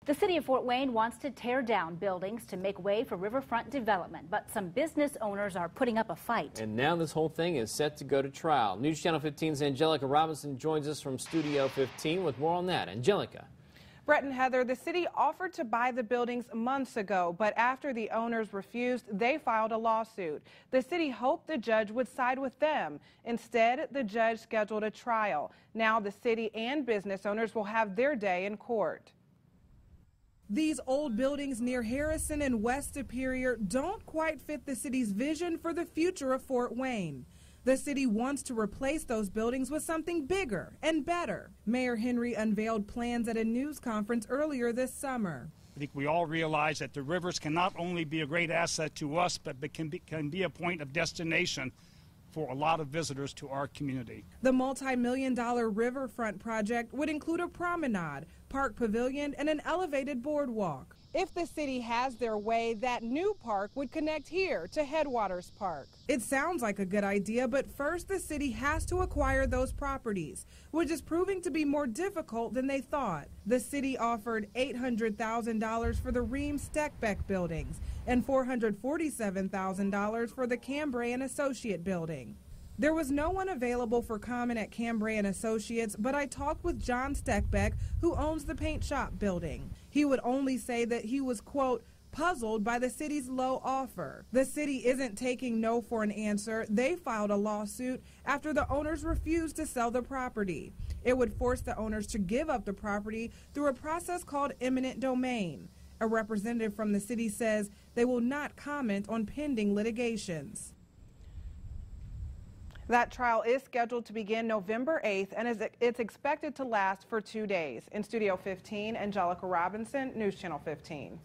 The city of Fort Wayne wants to tear down buildings to make way for riverfront development, but some business owners are putting up a fight. And now this whole thing is set to go to trial. News Channel 15's Angelica Robinson joins us from Studio 15 with more on that. Angelica. Brett and Heather, the city offered to buy the buildings months ago, but after the owners refused, they filed a lawsuit. The city hoped the judge would side with them. Instead, the judge scheduled a trial. Now the city and business owners will have their day in court. These old buildings near Harrison and West Superior don't quite fit the city's vision for the future of Fort Wayne. The city wants to replace those buildings with something bigger and better. Mayor Henry unveiled plans at a news conference earlier this summer. I think we all realize that the rivers can not only be a great asset to us, but can be a point of destination for a lot of visitors to our community. The multi-million-dollar riverfront project would include a promenade, park pavilion, and an elevated boardwalk. If the city has their way, that new park would connect here to Headwaters Park. It sounds like a good idea, but first the city has to acquire those properties, which is proving to be more difficult than they thought. The city offered $800,000 for the Ream-Steckbeck buildings and $447,000 for the Cambray and Associate building. There was no one available for comment at Cambray and Associates, but I talked with John Steckbeck, who owns the paint shop building. He would only say that he was, quote, puzzled by the city's low offer. The city isn't taking no for an answer. They filed a lawsuit after the owners refused to sell the property. It would force the owners to give up the property through a process called eminent domain. A representative from the city says they will not comment on pending litigations. That trial is scheduled to begin November 8th, and it's expected to last for 2 days. In Studio 15, Angelica Robinson, News Channel 15.